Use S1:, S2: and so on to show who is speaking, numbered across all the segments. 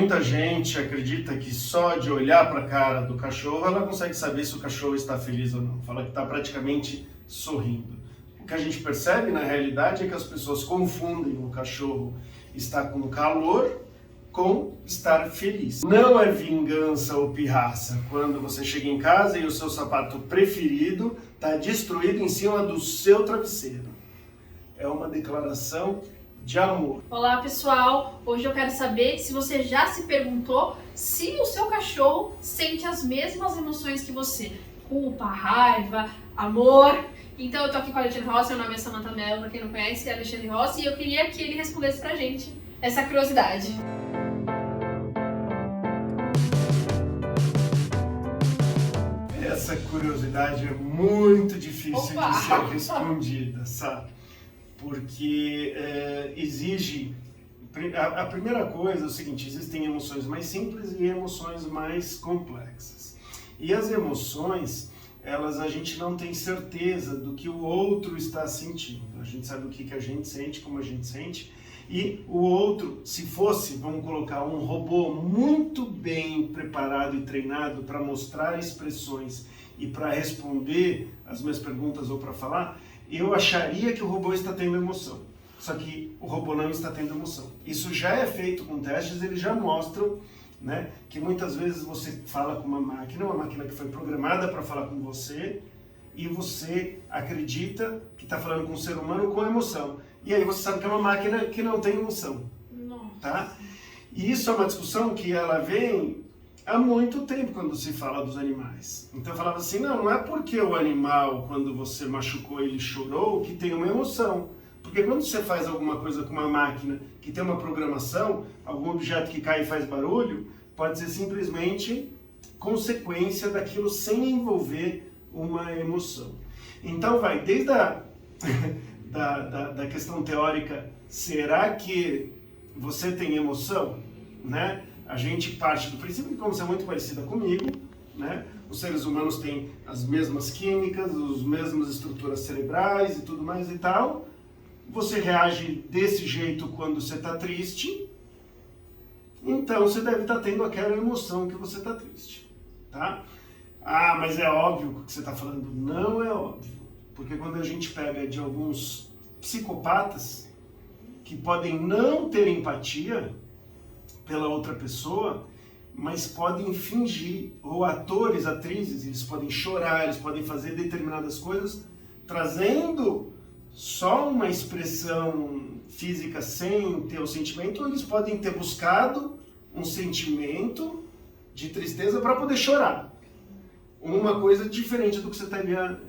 S1: Muita gente acredita que só de olhar para a cara do cachorro ela consegue saber se o cachorro está feliz ou não. Fala que está praticamente sorrindo. O que a gente percebe na realidade é que as pessoas confundem o cachorro estar com calor com estar feliz. Não é vingança ou pirraça quando você chega em casa e o seu sapato preferido está destruído em cima do seu travesseiro. É uma declaração de amor.
S2: Olá pessoal, hoje eu quero saber se você já se perguntou se o seu cachorro sente as mesmas emoções que você. Culpa, raiva, amor. Então eu tô aqui com o Alexandre Rossi, meu nome é Samantha Mello, pra quem não conhece, é Alexandre Rossi, e eu queria que ele respondesse pra gente essa curiosidade.
S1: Essa curiosidade é muito difícil de ser respondida, sabe? Porque exige... A primeira coisa é o seguinte, existem emoções mais simples e emoções mais complexas. E as emoções, a gente não tem certeza do que o outro está sentindo. A gente sabe o que a gente sente, como a gente sente. E o outro, se fosse, vamos colocar, um robô muito bem preparado e treinado para mostrar expressões e para responder as minhas perguntas ou para falar, eu acharia que o robô está tendo emoção. Só que o robô não está tendo emoção. Isso já é feito com testes, eles já mostram, né, que muitas vezes você fala com uma máquina que foi programada para falar com você, e você acredita que está falando com um ser humano com emoção. E aí você sabe que é uma máquina que não tem emoção. Tá? E isso é uma discussão que ela vem há muito tempo quando se fala dos animais. Então eu falava assim, não é porque o animal, quando você machucou ele chorou, que tem uma emoção. Porque quando você faz alguma coisa com uma máquina que tem uma programação, algum objeto que cai e faz barulho, pode ser simplesmente consequência daquilo sem envolver uma emoção. Então vai desde da questão teórica, será que você tem emoção? Né? A gente parte do princípio que, como você é muito parecida comigo, né? Os seres humanos têm as mesmas químicas, as mesmas estruturas cerebrais e tudo mais e tal. Você reage desse jeito quando você está triste, então você deve estar tendo aquela emoção que você está triste. Tá? Ah, mas é óbvio o que você está falando. Não é óbvio. Porque quando a gente pega de alguns psicopatas que podem não ter empatia pela outra pessoa, mas podem fingir, ou atores, atrizes, eles podem chorar, eles podem fazer determinadas coisas, trazendo só uma expressão física sem ter o sentimento, ou eles podem ter buscado um sentimento de tristeza para poder chorar. Uma coisa diferente do que você estaria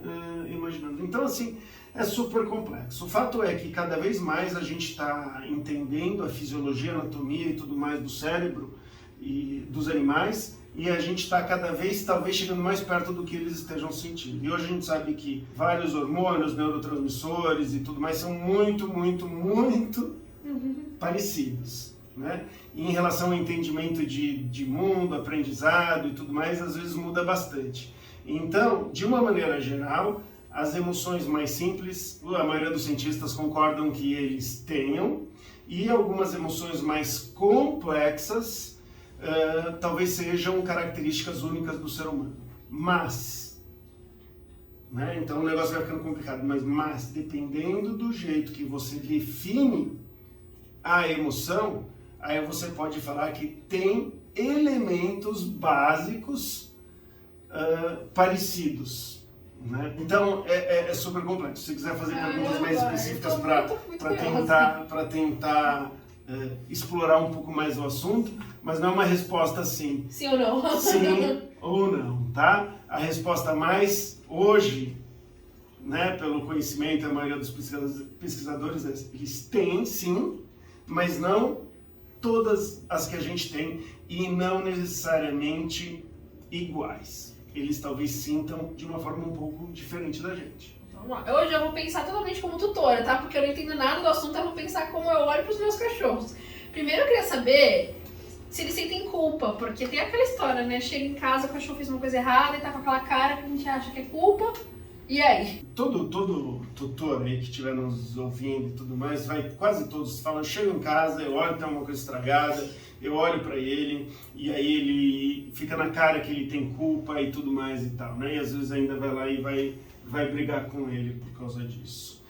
S1: imaginando. Então, assim, é super complexo. O fato é que cada vez mais a gente está entendendo a fisiologia, a anatomia e tudo mais do cérebro e dos animais, e a gente está cada vez, talvez, chegando mais perto do que eles estejam sentindo. E hoje a gente sabe que vários hormônios, neurotransmissores e tudo mais são muito parecidos. Né? E em relação ao entendimento de mundo, aprendizado e tudo mais, às vezes muda bastante. Então, de uma maneira geral, as emoções mais simples, a maioria dos cientistas concordam que eles tenham, e algumas emoções mais complexas talvez sejam características únicas do ser humano. Mas, né? Então o negócio vai ficando complicado, mas dependendo do jeito que você define a emoção, aí você pode falar que tem elementos básicos parecidos. Né? Então é super complexo. Se quiser fazer perguntas mais específicas para tentar explorar um pouco mais o assunto, mas não é uma resposta sim.
S2: Sim ou não?
S1: Sim ou não, tá? A resposta mais hoje, né, pelo conhecimento, a maioria dos pesquisadores, eles têm sim, mas não todas as que a gente tem e não necessariamente iguais. Eles talvez sintam de uma forma um pouco diferente da gente.
S2: Vamos lá. Hoje eu vou pensar totalmente como tutora, tá? Porque eu não entendo nada do assunto, eu vou pensar como eu olho para os meus cachorros. Primeiro eu queria saber se eles sentem culpa, porque tem aquela história, né? Chega em casa, o cachorro fez uma coisa errada e tá com aquela cara que a gente acha que é culpa, E aí?
S1: Todo tutor aí que estiver nos ouvindo e tudo mais, quase todos falam, chego em casa, eu olho que tem alguma coisa estragada, eu olho para ele e aí ele fica na cara que ele tem culpa e tudo mais e tal, né? E às vezes ainda vai lá e vai brigar com ele por causa disso.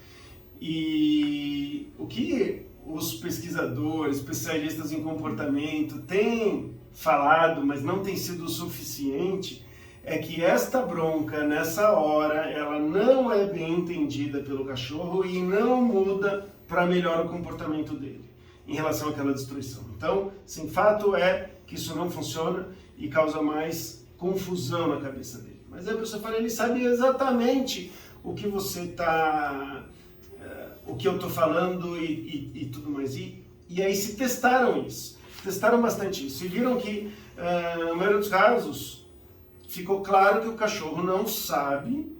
S1: E o que os pesquisadores, especialistas em comportamento têm falado, mas não tem sido o suficiente, é que esta bronca, nessa hora, ela não é bem entendida pelo cachorro e não muda para melhorar o comportamento dele em relação àquela destruição. Então, sim, fato é que isso não funciona e causa mais confusão na cabeça dele. Mas aí você fala, ele sabe exatamente o que você está, o que eu estou falando e tudo mais. E aí se testaram isso, testaram bastante isso e viram que, na maioria dos casos, ficou claro que o cachorro não sabe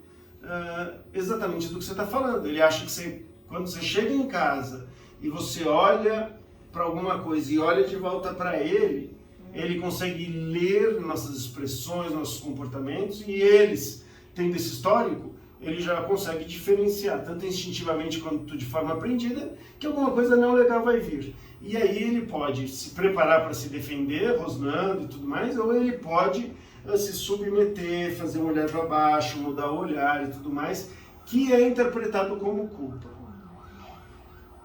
S1: exatamente do que você está falando. Ele acha que quando você chega em casa e você olha para alguma coisa e olha de volta para ele, ele consegue ler nossas expressões, nossos comportamentos, e eles, tendo esse histórico, ele já consegue diferenciar, tanto instintivamente quanto de forma aprendida, que alguma coisa não legal vai vir. E aí ele pode se preparar para se defender, rosnando e tudo mais, ou ele pode se submeter, fazer um olhar para baixo, mudar o olhar e tudo mais, que é interpretado como culpa.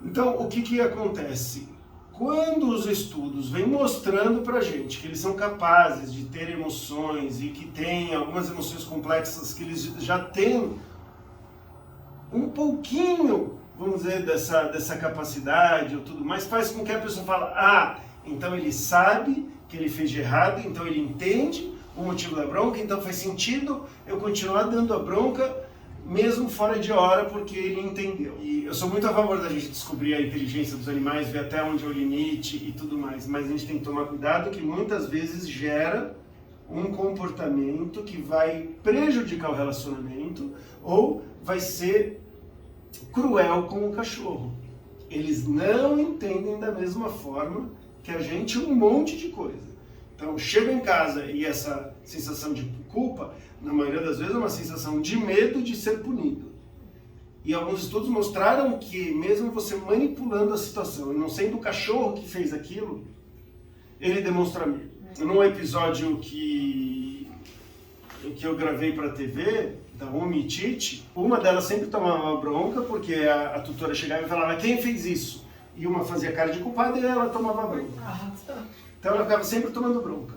S1: Então, o que acontece? Quando os estudos vêm mostrando para a gente que eles são capazes de ter emoções e que têm algumas emoções complexas, que eles já têm um pouquinho, vamos dizer, dessa capacidade ou tudo mais, faz com que a pessoa fale, então ele sabe que ele fez de errado, então ele entende o motivo da bronca, então faz sentido eu continuar dando a bronca mesmo fora de hora, porque ele entendeu. E eu sou muito a favor da gente descobrir a inteligência dos animais, ver até onde é o limite e tudo mais, mas a gente tem que tomar cuidado que muitas vezes gera um comportamento que vai prejudicar o relacionamento ou vai ser cruel com o cachorro. Eles não entendem da mesma forma que a gente um monte de coisa. Então, chega em casa e essa sensação de culpa, na maioria das vezes, é uma sensação de medo de ser punido. E alguns estudos mostraram que, mesmo você manipulando a situação, e não sendo o cachorro que fez aquilo, ele demonstra medo. Num episódio que eu gravei para a TV, da Umi e Titi, uma delas sempre tomava bronca, porque a tutora chegava e falava, quem fez isso? E uma fazia cara de culpada e ela tomava bronca. Então ela ficava sempre tomando bronca.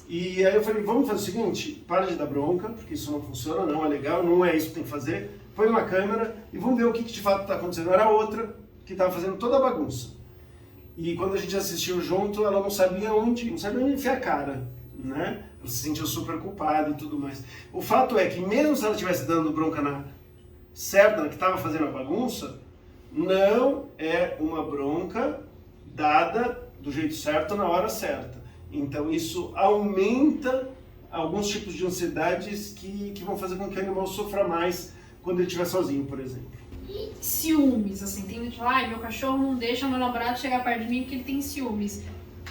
S1: E aí eu falei, vamos fazer o seguinte, para de dar bronca, porque isso não funciona, não é legal, não é isso que tem que fazer. Põe uma câmera e vamos ver o que de fato está acontecendo. Era outra que estava fazendo toda a bagunça. E quando a gente assistiu junto, ela não sabia onde enfiar a cara, né? Ela se sentiu super culpada e tudo mais. O fato é que mesmo se ela estivesse dando bronca na certa, na que estava fazendo a bagunça, não é uma bronca dada do jeito certo na hora certa. Então isso aumenta alguns tipos de ansiedades que vão fazer com que o animal sofra mais quando ele estiver sozinho, por exemplo.
S2: E ciúmes, assim, tem gente que fala, meu cachorro não deixa meu namorado chegar perto de mim porque ele tem ciúmes.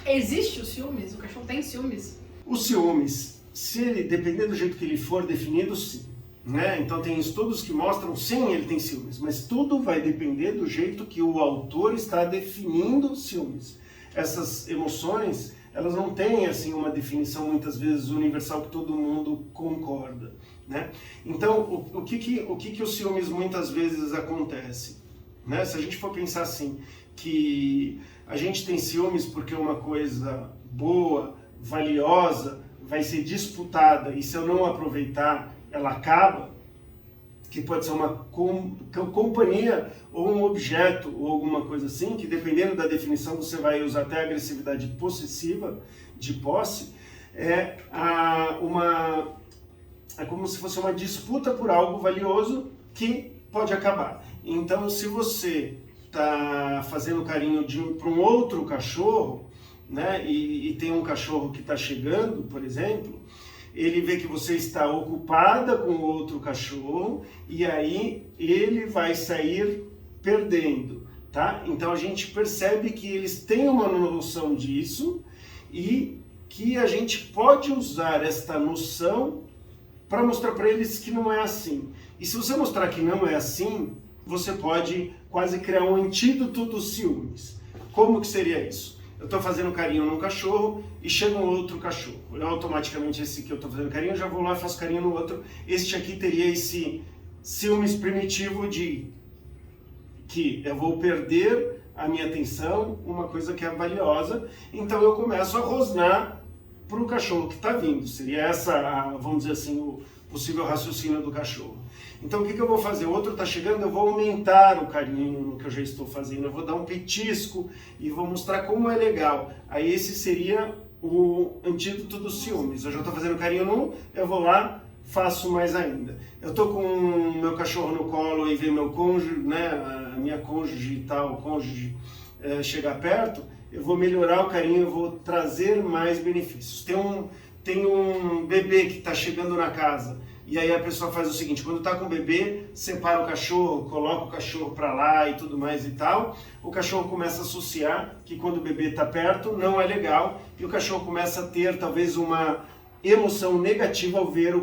S2: Existe o ciúmes? O cachorro tem ciúmes?
S1: Os ciúmes, se ele depender do jeito que ele for definido, sim. Né? Então tem estudos que mostram, sim, ele tem ciúmes, mas tudo vai depender do jeito que o autor está definindo ciúmes. Essas emoções, elas não têm assim uma definição muitas vezes universal que todo mundo concorda, né? Então, o que os ciúmes muitas vezes acontece, né? Se a gente for pensar assim, que a gente tem ciúmes porque uma coisa boa, valiosa, vai ser disputada e se eu não aproveitar, ela acaba, que pode ser uma companhia ou um objeto ou alguma coisa assim, que dependendo da definição você vai usar até a agressividade possessiva de posse, é como se fosse uma disputa por algo valioso que pode acabar. Então, se você está fazendo carinho para um outro cachorro, né, e tem um cachorro que está chegando, por exemplo, ele vê que você está ocupada com outro cachorro e aí ele vai sair perdendo, tá? Então a gente percebe que eles têm uma noção disso e que a gente pode usar esta noção para mostrar para eles que não é assim. E se você mostrar que não é assim, você pode quase criar um antídoto dos ciúmes. Como que seria isso? Eu estou fazendo carinho num cachorro e chega um outro cachorro. Eu, automaticamente, esse que eu estou fazendo carinho, eu já vou lá e faço carinho no outro. Este aqui teria esse ciúmes primitivo de que eu vou perder a minha atenção, uma coisa que é valiosa, então eu começo a rosnar para o cachorro que está vindo. Seria essa, vamos dizer assim, o possível raciocínio do cachorro. Então o que eu vou fazer? O outro está chegando, eu vou aumentar o carinho no que eu já estou fazendo, eu vou dar um petisco e vou mostrar como é legal. Aí esse seria o antídoto dos ciúmes. Eu já estou fazendo carinho num, eu vou lá, faço mais ainda. Eu estou com o meu cachorro no colo e vem meu cônjuge, né, a minha cônjuge e tal, o cônjuge chegar perto, eu vou melhorar o carinho, eu vou trazer mais benefícios. Tem um bebê que está chegando na casa, e aí a pessoa faz o seguinte, quando está com o bebê, separa o cachorro, coloca o cachorro para lá e tudo mais e tal, o cachorro começa a associar que quando o bebê está perto não é legal, e o cachorro começa a ter talvez uma emoção negativa ao ver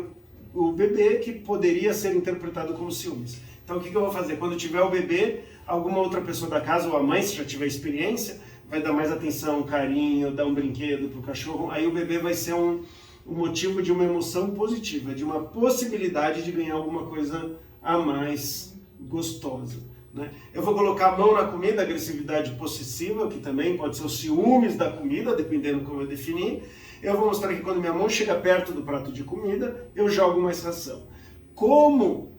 S1: o bebê, que poderia ser interpretado como ciúmes. Então o que eu vou fazer? Quando tiver o bebê, alguma outra pessoa da casa, ou a mãe, se já tiver experiência, vai dar mais atenção, carinho, dar um brinquedo para o cachorro, aí o bebê vai ser um motivo de uma emoção positiva, de uma possibilidade de ganhar alguma coisa a mais gostosa, né? Eu vou colocar a mão na comida, agressividade possessiva, que também pode ser os ciúmes da comida, dependendo como eu definir. Eu vou mostrar que quando minha mão chega perto do prato de comida, eu jogo mais ração. Como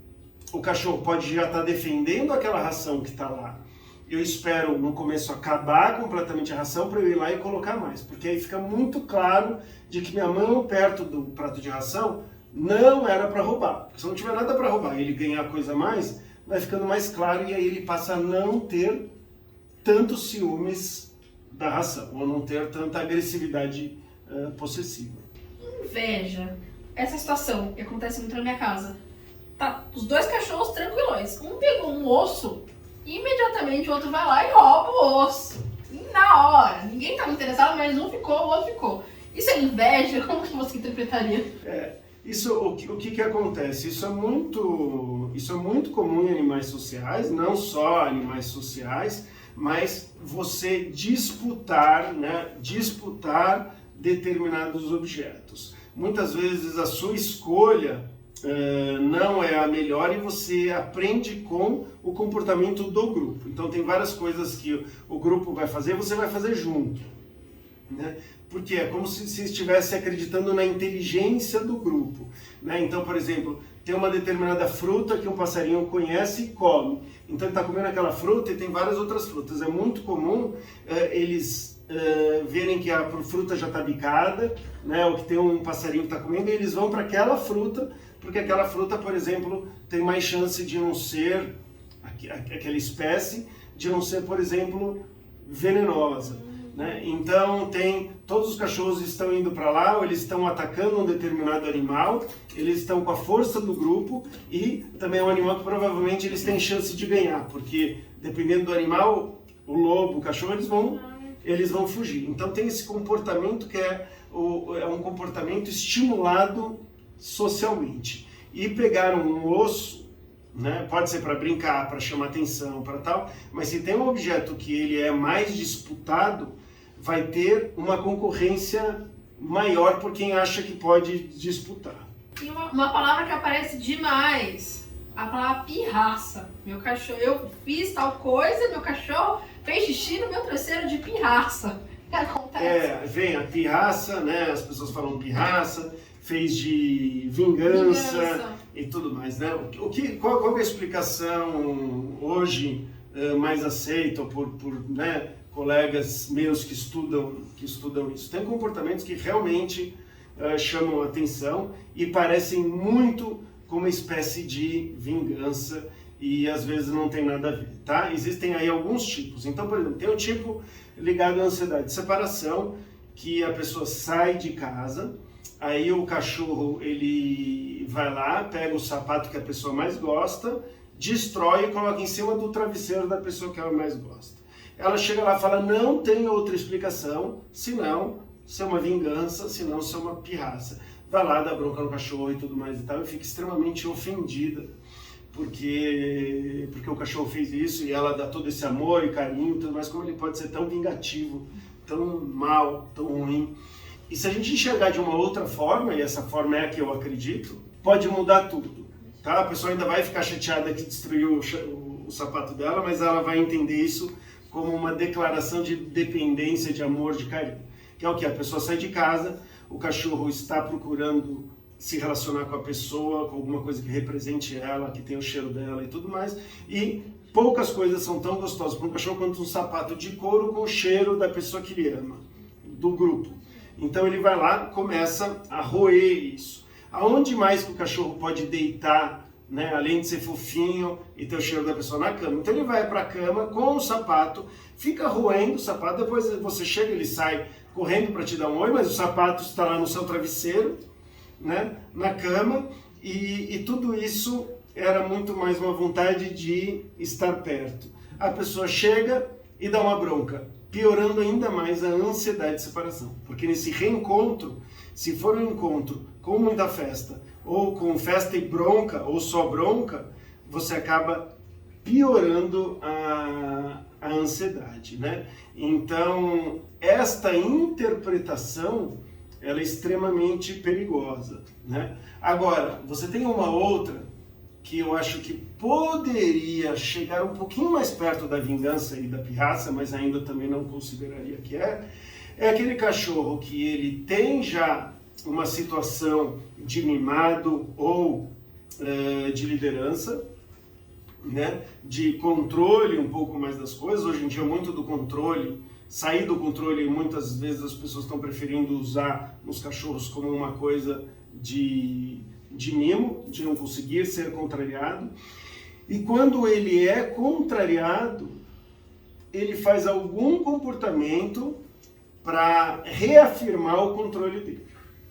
S1: o cachorro pode já estar defendendo aquela ração que está lá, eu espero no começo acabar completamente a ração para eu ir lá e colocar mais, porque aí fica muito claro de que minha mão perto do prato de ração não era para roubar. Se não tiver nada para roubar e ele ganhar coisa a mais, vai ficando mais claro e aí ele passa a não ter tantos ciúmes da ração, ou não ter tanta agressividade possessiva.
S2: Inveja. Essa situação que acontece muito na minha casa. Tá, os dois cachorros tranquilões. Um pegou um osso, imediatamente o outro vai lá e rouba o osso. Na hora. Ninguém estava interessado, mas um ficou, o outro ficou. Isso é inveja? Como que você interpretaria?
S1: O que acontece? Isso é muito comum em animais sociais, não só animais sociais, mas você disputar determinados objetos. Muitas vezes a sua escolha não é a melhor e você aprende com o comportamento do grupo. Então tem várias coisas que o grupo vai fazer, você vai fazer junto, né? Porque é como se estivesse acreditando na inteligência do grupo, né? Então, por exemplo, tem uma determinada fruta que um passarinho conhece e come. Então ele está comendo aquela fruta e tem várias outras frutas. É muito comum eles verem que a fruta já está bicada, né? Ou que tem um passarinho que está comendo, e eles vão para aquela fruta, porque aquela fruta, por exemplo, tem mais chance de não ser, aquela espécie, de não ser, por exemplo, venenosa, né? Então todos os cachorros estão indo para lá, ou eles estão atacando um determinado animal, eles estão com a força do grupo, e também é um animal que provavelmente eles têm chance de ganhar, porque dependendo do animal, o lobo, o cachorro, eles vão fugir. Então tem esse comportamento que é um comportamento estimulado socialmente. E pegar um osso, né, pode ser para brincar, para chamar atenção, para tal, mas se tem um objeto que ele é mais disputado, vai ter uma concorrência maior por quem acha que pode disputar.
S2: E uma palavra que aparece demais, a palavra pirraça. Meu cachorro, eu fiz tal coisa, meu cachorro fez xixi no meu travesseiro de pirraça. O que acontece?
S1: Vem a pirraça, né? As pessoas falam pirraça, fez de vingança e tudo mais, né? Qual é a explicação hoje mais aceita por né, colegas meus que estudam isso? Tem comportamentos que realmente chamam a atenção e parecem muito com uma espécie de vingança e às vezes não tem nada a ver, tá? Existem aí alguns tipos. Então, por exemplo, tem um tipo ligado à ansiedade de separação, que a pessoa sai de casa, aí o cachorro ele vai lá, pega o sapato que a pessoa mais gosta, destrói e coloca em cima do travesseiro da pessoa que ela mais gosta. Ela chega lá e fala, não tem outra explicação, senão ser uma vingança, senão ser uma pirraça. Vai lá, dá bronca no cachorro e tudo mais e tal, e fica extremamente ofendida porque o cachorro fez isso e ela dá todo esse amor e carinho, tudo mais, como ele pode ser tão vingativo, tão mal, tão ruim. E se a gente enxergar de uma outra forma, e essa forma é a que eu acredito, pode mudar tudo, tá? A pessoa ainda vai ficar chateada que destruiu o sapato dela, mas ela vai entender isso como uma declaração de dependência, de amor, de carinho. Que é o que? A pessoa sai de casa, o cachorro está procurando se relacionar com a pessoa, com alguma coisa que represente ela, que tenha o cheiro dela e tudo mais, e poucas coisas são tão gostosas para um cachorro quanto um sapato de couro com o cheiro da pessoa que ele ama, do grupo. Então ele vai lá, começa a roer isso. Aonde mais que o cachorro pode deitar, né, além de ser fofinho e ter o cheiro da pessoa na cama? Então ele vai para a cama com o sapato, fica roendo o sapato, depois você chega, ele sai correndo para te dar um oi, mas o sapato está lá no seu travesseiro, né, na cama, e tudo isso era muito mais uma vontade de estar perto. A pessoa chega e dá uma bronca, piorando ainda mais a ansiedade de separação. Porque nesse reencontro, se for um encontro com muita festa, ou com festa e bronca, ou só bronca, você acaba piorando a ansiedade, né? Então, esta interpretação, ela é extremamente perigosa, né? Agora, você tem uma outra que eu acho que poderia chegar um pouquinho mais perto da vingança e da pirraça, mas ainda também não consideraria que é aquele cachorro que ele tem já uma situação de mimado ou de liderança, né, de controle um pouco mais das coisas. Hoje em dia muito do controle, sair do controle, muitas vezes as pessoas estão preferindo usar os cachorros como uma coisa de mimo, de não conseguir ser contrariado. E quando ele é contrariado, ele faz algum comportamento para reafirmar o controle dele,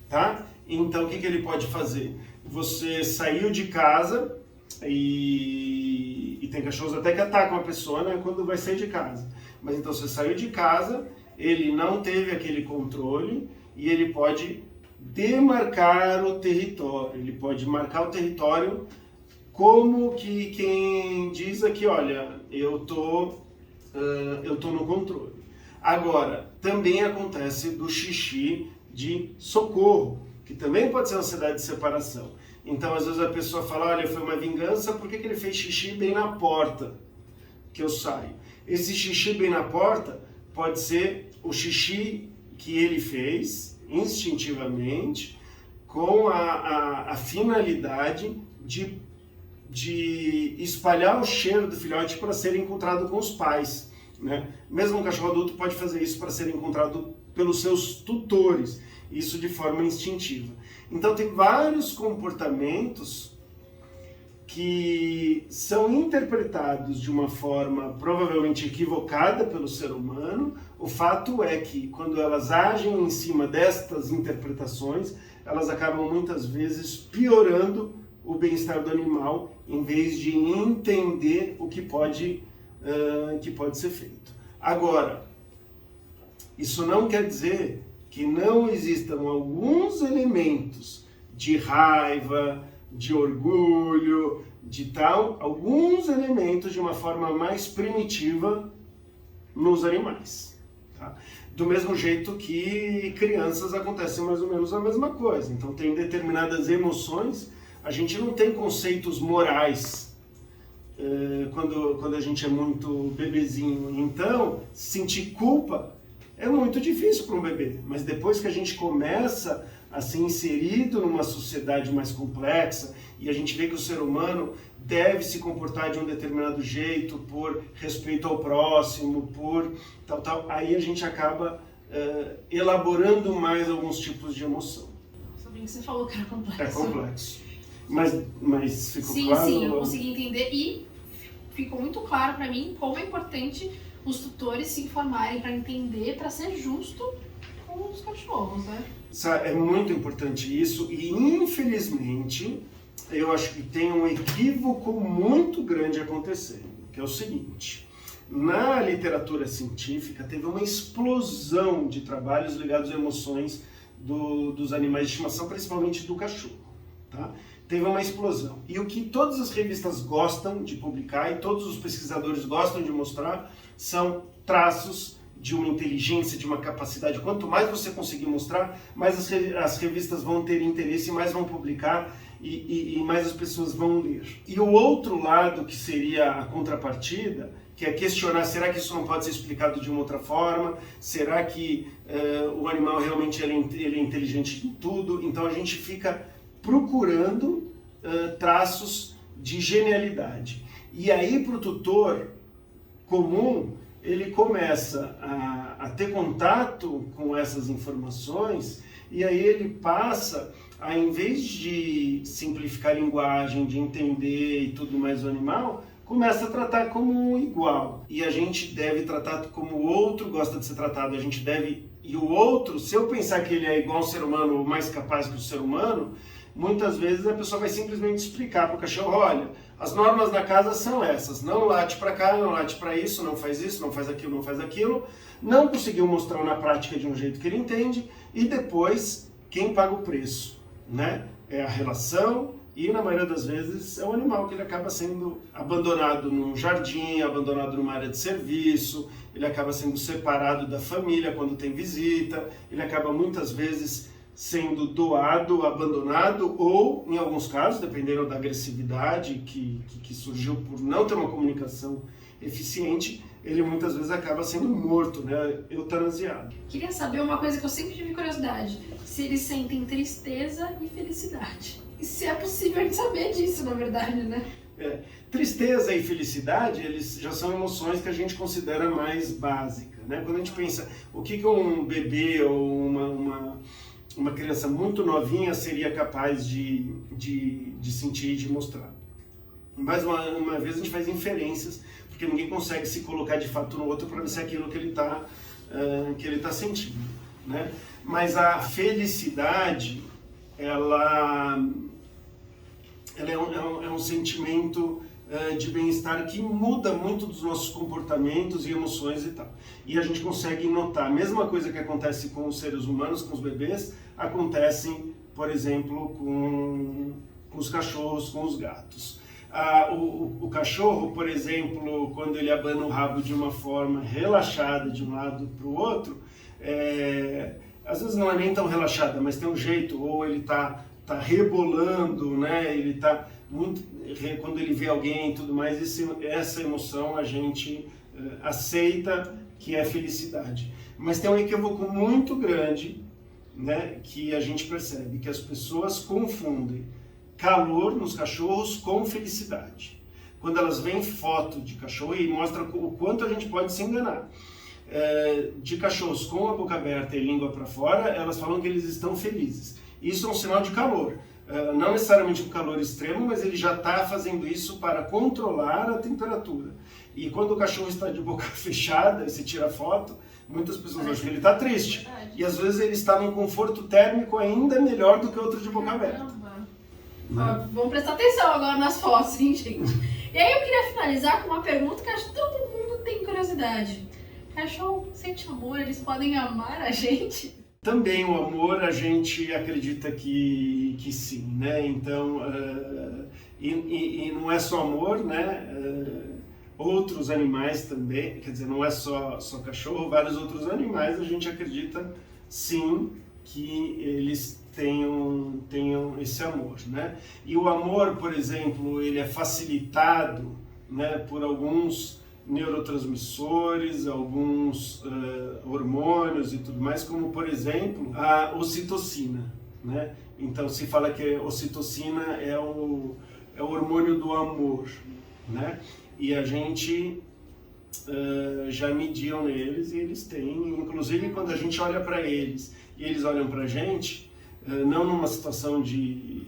S1: tá? Então o que ele pode fazer? Você saiu de casa e tem cachorros até que atacam a pessoa, né, quando vai sair de casa. Mas então você saiu de casa, ele não teve aquele controle e ele pode demarcar o território. Ele pode marcar o território como que quem diz aqui, olha, eu tô no controle. Agora, também acontece do xixi de socorro, que também pode ser ansiedade de separação. Então, às vezes a pessoa fala, olha, foi uma vingança, por que ele fez xixi bem na porta que eu saio? Esse xixi bem na porta pode ser o xixi que ele fez instintivamente com a finalidade de espalhar o cheiro do filhote para ser encontrado com os pais, né? Mesmo um cachorro adulto pode fazer isso para ser encontrado pelos seus tutores, isso de forma instintiva. Então tem vários comportamentos que são interpretados de uma forma provavelmente equivocada pelo ser humano. O fato é que quando elas agem em cima destas interpretações, elas acabam muitas vezes piorando o bem-estar do animal, em vez de entender o que pode ser feito. Agora, isso não quer dizer que não existam alguns elementos de raiva, de orgulho, de tal, alguns elementos de uma forma mais primitiva nos animais. Tá? Do mesmo jeito que crianças acontecem mais ou menos a mesma coisa. Então tem determinadas emoções, a gente não tem conceitos morais quando a gente é muito bebezinho. Então, sentir culpa é muito difícil para um bebê, mas depois que a gente começa a ser inserido numa sociedade mais complexa e a gente vê que o ser humano deve se comportar de um determinado jeito por respeito ao próximo, por tal, aí a gente acaba elaborando mais alguns tipos de emoção.
S2: Sabia que você falou que era complexo.
S1: É complexo. Mas ficou claro?
S2: Sim, eu consegui entender e ficou muito claro para mim como é importante os tutores se informarem para entender, para ser justo com os cachorros, né?
S1: É muito importante isso e, infelizmente, eu acho que tem um equívoco muito grande acontecendo, que é o seguinte: na literatura científica teve uma explosão de trabalhos ligados a emoções dos animais de estimação, principalmente do cachorro. Tá? teve uma explosão. E o que todas as revistas gostam de publicar e todos os pesquisadores gostam de mostrar são traços de uma inteligência, de uma capacidade. Quanto mais você conseguir mostrar, mais as revistas vão ter interesse, mais vão publicar e mais as pessoas vão ler. E o outro lado, que seria a contrapartida, que é questionar, será que isso não pode ser explicado de uma outra forma? Será que o animal realmente ele é inteligente em tudo? Então a gente fica procurando traços de genialidade. E aí para o tutor comum, ele começa a ter contato com essas informações e aí ele passa a, em vez de simplificar a linguagem, de entender e tudo mais o animal, começa a tratar como um igual. E a gente deve tratar como o outro gosta de ser tratado. A gente deve... E o outro, se eu pensar que ele é igual ao ser humano ou mais capaz que o ser humano, muitas vezes a pessoa vai simplesmente explicar para o cachorro, olha, as normas da casa são essas, não late para cá, não late para isso, não faz isso, não faz aquilo, não faz aquilo. Não conseguiu mostrar na prática de um jeito que ele entende e depois quem paga o preço, né? É a relação e na maioria das vezes é o animal que ele acaba sendo abandonado num jardim, abandonado numa área de serviço, ele acaba sendo separado da família quando tem visita, ele acaba muitas vezes sendo doado, abandonado ou, em alguns casos, dependendo da agressividade que surgiu por não ter uma comunicação eficiente, ele muitas vezes acaba sendo morto, né, eutanasiado.
S2: Queria saber uma coisa que eu sempre tive curiosidade, se eles sentem tristeza e felicidade. E se é possível de saber disso, na verdade, né?
S1: Tristeza e felicidade, eles já são emoções que a gente considera mais básicas, né? Quando a gente pensa, o que um bebê ou uma criança muito novinha seria capaz de sentir e de mostrar. Mais uma vez a gente faz inferências, porque ninguém consegue se colocar de fato no outro para ver se é aquilo que ele está sentindo, né? Mas a felicidade, ela é um sentimento de bem-estar que muda muito dos nossos comportamentos e emoções e tal. E a gente consegue notar, a mesma coisa que acontece com os seres humanos, com os bebês, acontece, por exemplo, com os cachorros, com os gatos. O cachorro, por exemplo, quando ele abana o rabo de uma forma relaxada de um lado para o outro, às vezes não é nem tão relaxada, mas tem um jeito, ou ele está rebolando, né? Ele está muito, quando ele vê alguém e tudo mais, essa emoção a gente aceita que é felicidade. Mas tem um equívoco muito grande, né, que a gente percebe, que as pessoas confundem calor nos cachorros com felicidade. Quando elas veem foto de cachorro e mostra o quanto a gente pode se enganar. De cachorros com a boca aberta e língua para fora, elas falam que eles estão felizes. Isso é um sinal de calor. Não necessariamente um calor extremo, mas ele já está fazendo isso para controlar a temperatura. E quando o cachorro está de boca fechada e se tira foto, muitas pessoas acham que ele está triste. E às vezes ele está num conforto térmico ainda melhor do que outro de boca aberta.
S2: Né? Vamos prestar atenção agora nas fotos, hein, gente? E aí eu queria finalizar com uma pergunta que acho que todo mundo tem curiosidade. Cachorro sente amor, eles podem amar a gente?
S1: Também o amor, a gente acredita que sim, né? Então, e não é só amor, né? Outros animais também, quer dizer, não é só cachorro, vários outros animais a gente acredita sim que eles tenham esse amor, né? E o amor, por exemplo, ele é facilitado, né, por alguns neurotransmissores, alguns hormônios e tudo mais, como por exemplo a ocitocina, né? Então se fala que a ocitocina é o hormônio do amor, né? E a gente já mediam neles e eles têm, inclusive quando a gente olha para eles e eles olham para a gente, não numa situação de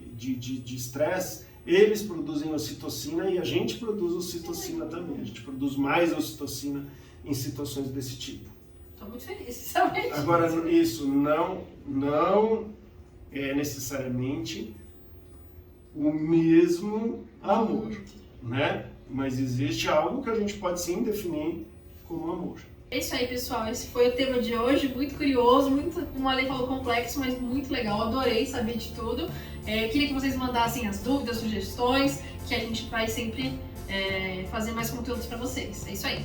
S1: estresse, eles produzem ocitocina e a gente produz ocitocina também. A gente produz mais ocitocina em situações desse tipo.
S2: Estou muito feliz de saber disso.
S1: Agora, isso não é necessariamente o mesmo amor, né? Mas existe algo que a gente pode sim definir como amor.
S2: É isso aí, pessoal. Esse foi o tema de hoje. Muito curioso, muito, como a Ale falou, complexo, mas muito legal. Adorei saber de tudo. Queria que vocês mandassem as dúvidas, sugestões, que a gente vai sempre fazer mais conteúdos para vocês. É isso aí.